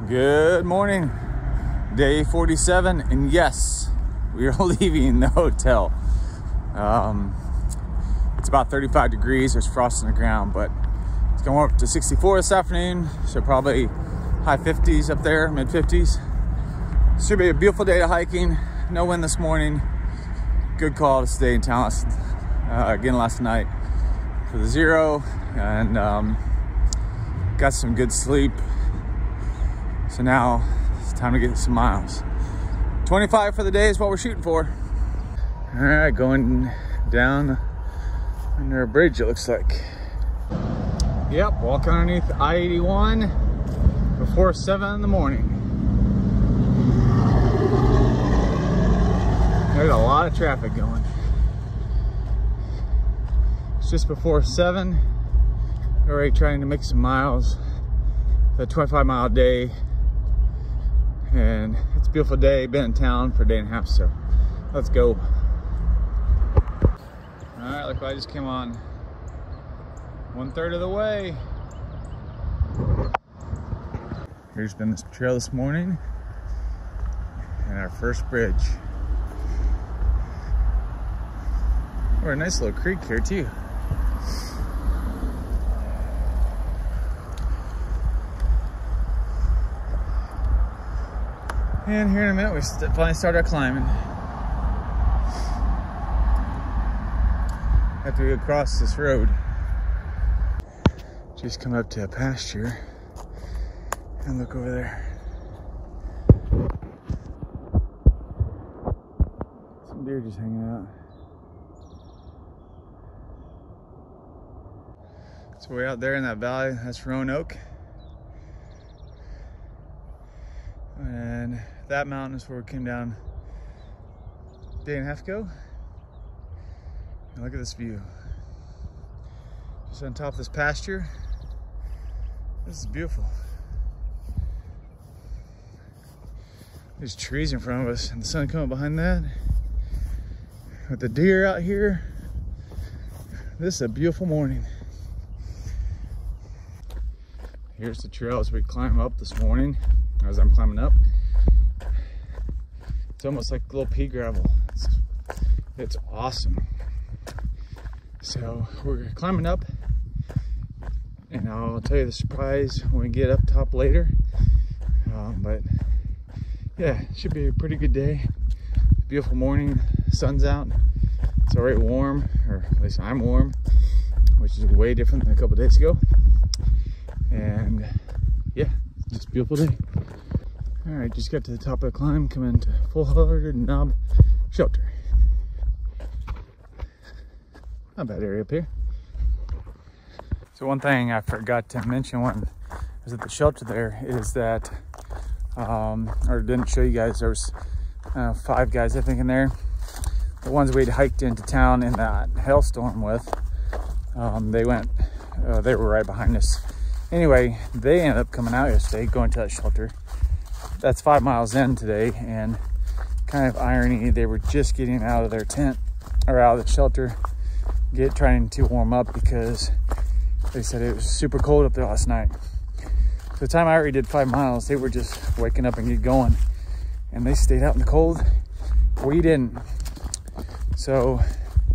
Good morning, day 47, and yes, we are leaving the hotel. It's about 35 degrees, there's frost on the ground, but it's going up to 64 this afternoon, so probably high 50s up there, mid 50s. Should be a beautiful day of hiking, no wind this morning. Good call to stay in town again last night for the zero, and got some good sleep. So now it's time to get some miles. 25 for the day is what we're shooting for. All right, going down under a bridge, it looks like. Yep, walking underneath I-81 before 7 in the morning. There's a lot of traffic going. It's just before 7. Already trying to make some miles. The 25-mile day. And it's a beautiful day. Been in town for a day and a half, so let's go. All right, look what I just came on. 1/3 of the way. Here's been this trail this morning and our first bridge. Or a nice little creek here too. And here in a minute, we finally start our climbing. After we go across this road. Just come up to a pasture and look over there. Some deer just hanging out. So way out there in that valley, that's Roanoke. And that mountain is where we came down a day and a half ago. And look at this view. Just on top of this pasture. This is beautiful. There's trees in front of us and the sun coming behind that. With the deer out here. This is a beautiful morning. Here's the trail as we climb up this morning. As I'm climbing up, it's almost like a little pea gravel. It's awesome. So we're climbing up, and I'll tell you the surprise when we get up top later. But yeah, it should be a pretty good day. Beautiful morning, sun's out. It's already warm, or at least I'm warm, which is way different than a couple days ago. And yeah, it's just a beautiful day. All right, just got to the top of the climb, coming into Full-Hearted Knob Shelter. Not a bad area up here. So one thing I forgot to mention when I was at the shelter there is that, or didn't show you guys, there was 5 guys I think in there. The ones we'd hiked into town in that hailstorm with, they were right behind us. Anyway, they ended up coming out yesterday, going to that shelter. That's 5 miles in today, and kind of irony, they were just getting out of their tent, or out of the shelter, trying to warm up because they said it was super cold up there last night. So the time I already did 5 miles, they were just waking up and get going, and they stayed out in the cold. We didn't. So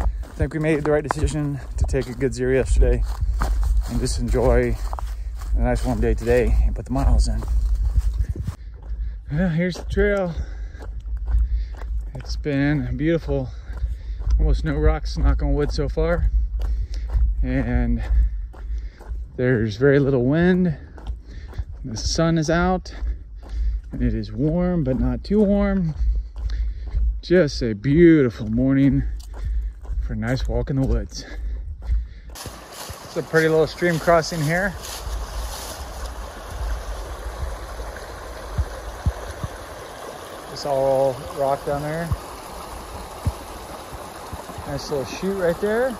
I think we made the right decision to take a good zero yesterday and just enjoy a nice warm day today and put the miles in. Well, here's the trail. It's been beautiful. Almost no rocks, knock on wood, so far. And there's very little wind. The sun is out. And it is warm, but not too warm. Just a beautiful morning for a nice walk in the woods. It's a pretty little stream crossing here. It's all rock down there. Nice little chute right there.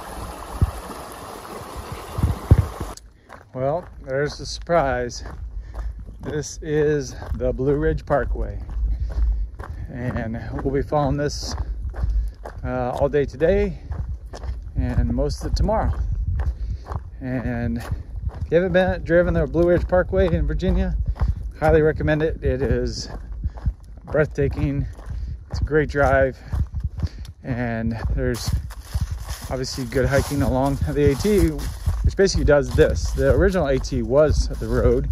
Well, there's the surprise. This is the Blue Ridge Parkway. And we'll be following this all day today and most of it tomorrow. And if you haven't driven the Blue Ridge Parkway in Virginia, Highly recommend it. It is breathtaking. It's a great drive, and there's obviously good hiking along the AT, which basically does this. The original AT was the road,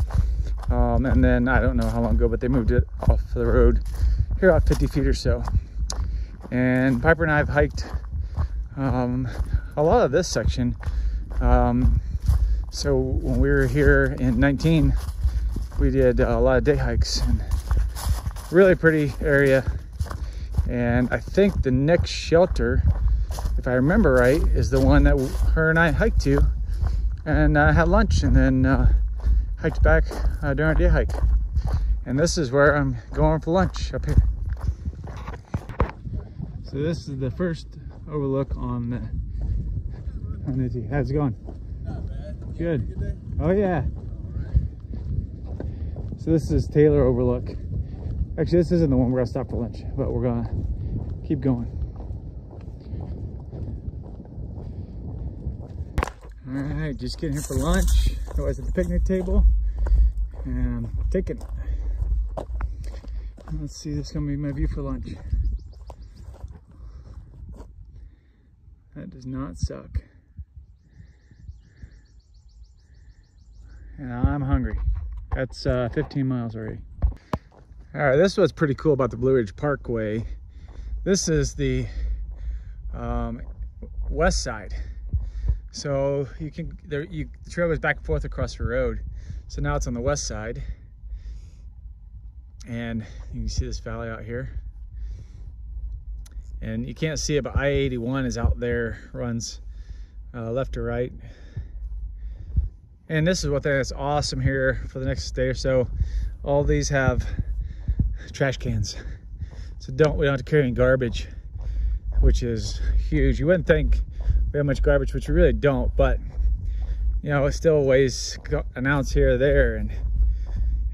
and then I don't know how long ago, but they moved it off the road here about 50 feet or so. And Piper and I have hiked a lot of this section. So when we were here in 19, we did a lot of day hikes, and really pretty area. And I think the next shelter, if I remember right, is the one that her and I hiked to, and had lunch, and then hiked back during our day hike. And this is where I'm going for lunch, up here. So this is the first overlook on the AT. How's it going? Not bad. Good. Good day? Oh yeah. So this is Taylor Overlook. Actually, this isn't the one we're gonna stop for lunch, but we're gonna keep going. All right, just getting here for lunch. I was at the picnic table, and I'm taking it. Let's see, this is gonna be my view for lunch. That does not suck. And I'm hungry. That's 15 miles already. All right, this was pretty cool about the Blue Ridge Parkway. This is the west side. So you can, the trail goes back and forth across the road. So now it's on the west side. And you can see this valley out here. And you can't see it, but I-81 is out there, runs left to right. And this is what is awesome here for the next day or so. All these have trash cans. So we don't have to carry any garbage, which is huge. You wouldn't think we have much garbage, which we really don't, but you know, it still weighs an ounce here or there, and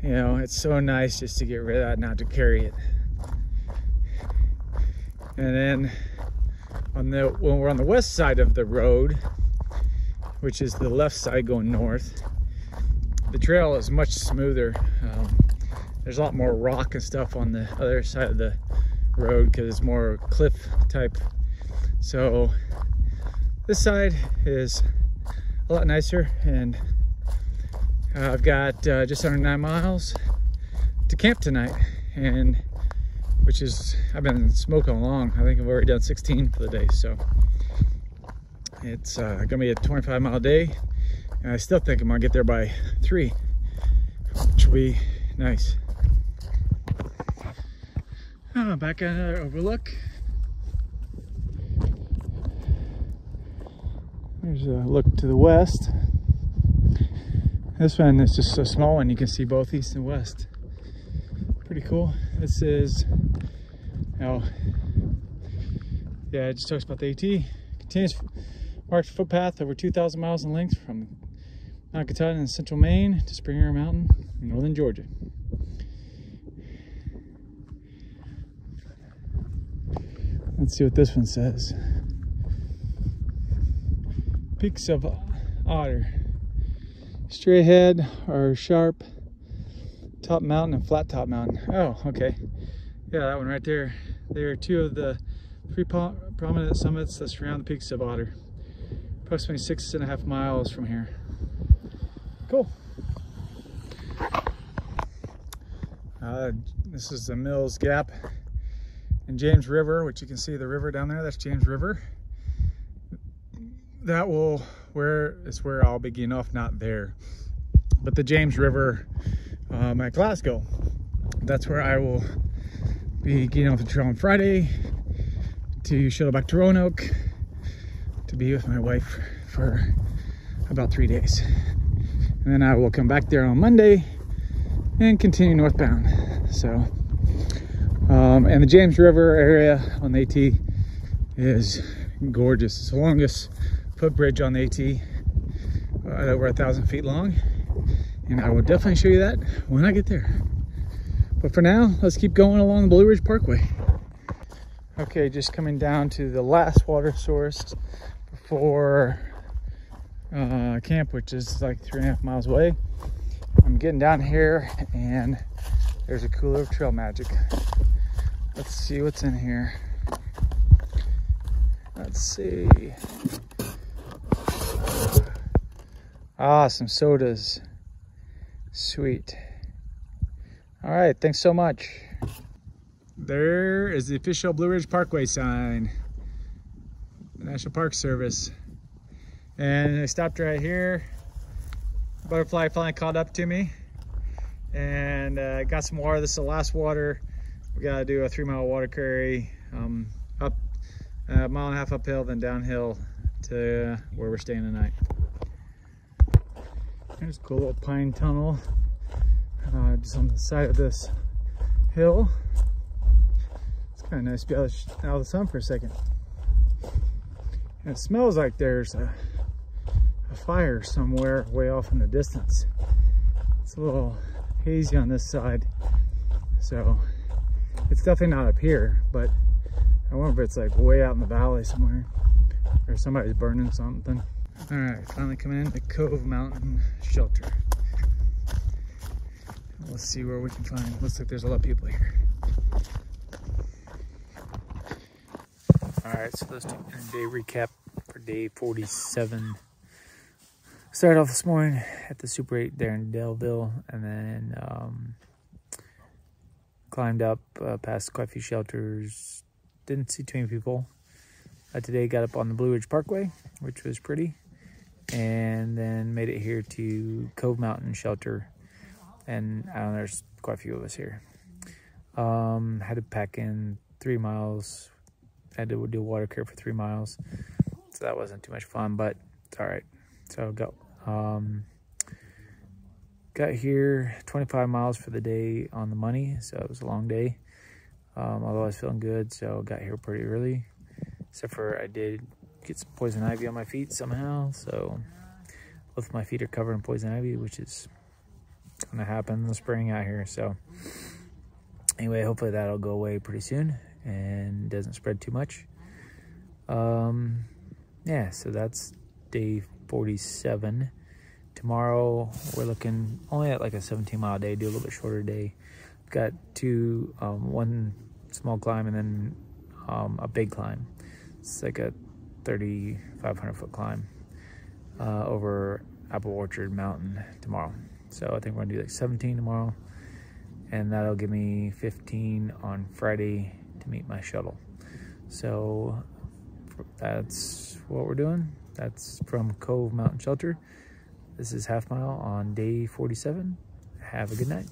you know, it's so nice just to get rid of that, not to carry it. And then when we're on the west side of the road, which is the left side going north, the trail is much smoother. There's a lot more rock and stuff on the other side of the road because it's more cliff type. So this side is a lot nicer, and I've got just under 9 miles to camp tonight, and which is, I've been smoking along. I think I've already done 16 for the day, so it's gonna be a 25-mile day, and I still think I'm gonna get there by 3, which will be nice. Back on another overlook. There's a look to the west. This one is just a small one. You can see both east and west. Pretty cool. This is, oh, yeah, it just talks about the AT. Continuous marked footpath over 2,000 miles in length from Mount Katahdin in central Maine to Springer Mountain in northern Georgia. Let's see what this one says. Peaks of Otter. Straight ahead are Sharp Top Mountain and Flat Top Mountain. Oh, okay. Yeah, that one right there. They are 2 of the 3 prominent summits that surround the peaks of Otter. Approximately 6.5 miles from here. Cool. This is the Mills Gap and James River, which you can see the river down there. That's James River. That will where I'll be getting off, not there, but the James River at Glasgow. That's where I will be getting off the trail on Friday to shuttle back to Roanoke to be with my wife for about 3 days, and then I will come back there on Monday and continue northbound. So and the James River area on the AT is gorgeous. It's the longest footbridge on the AT, over 1,000 feet long, and I will definitely show you that when I get there. But for now, let's keep going along the Blue Ridge Parkway. Okay, just coming down to the last water source before camp, which is like 3.5 miles away. I'm getting down here and there's a cool little trail magic. Let's see what's in here. Let's see. Ah, some sodas. Sweet. All right, thanks so much. There is the official Blue Ridge Parkway sign, the National Park Service. And I stopped right here. Butterfly finally caught up to me and got some water. This is the last water. We gotta do a 3-mile water carry up a mile and a half uphill, then downhill to where we're staying tonight. There's a cool little pine tunnel just on the side of this hill. It's kind of nice to be out of the sun for a second. And it smells like there's a fire somewhere way off in the distance. It's a little hazy on this side, so it's definitely not up here, but I wonder if it's like way out in the valley somewhere or somebody's burning something. All right, finally coming into Cove Mountain Shelter. Let's see where we can find. Looks like there's a lot of people here. All right, so let's do a day recap for day 47. Started off this morning at the Super 8 there in Daleville, and then climbed up past quite a few shelters. Didn't see too many people. Today got up on the Blue Ridge Parkway, which was pretty, and then made it here to Cove Mountain Shelter, and I don't know, there's quite a few of us here. Had to pack in 3 miles. Had to do water care for 3 miles, so that wasn't too much fun, but it's all right. So got here 25 miles for the day on the money, so it was a long day. Although I was feeling good, so got here pretty early. Except for I did get some poison ivy on my feet somehow, so both my feet are covered in poison ivy, which is gonna happen in the spring out here. So anyway, hopefully that'll go away pretty soon and doesn't spread too much. Yeah, so that's day 47. Tomorrow we're looking only at like a 17-mile day, do a little bit shorter day. Got one small climb and then a big climb. It's like a 3,500 foot climb over Apple Orchard Mountain tomorrow. So I think we're gonna do like 17 tomorrow, and that'll give me 15 on Friday to meet my shuttle. So that's what we're doing. That's from Cove Mountain Shelter. This is Half Mile on day 47. Have a good night.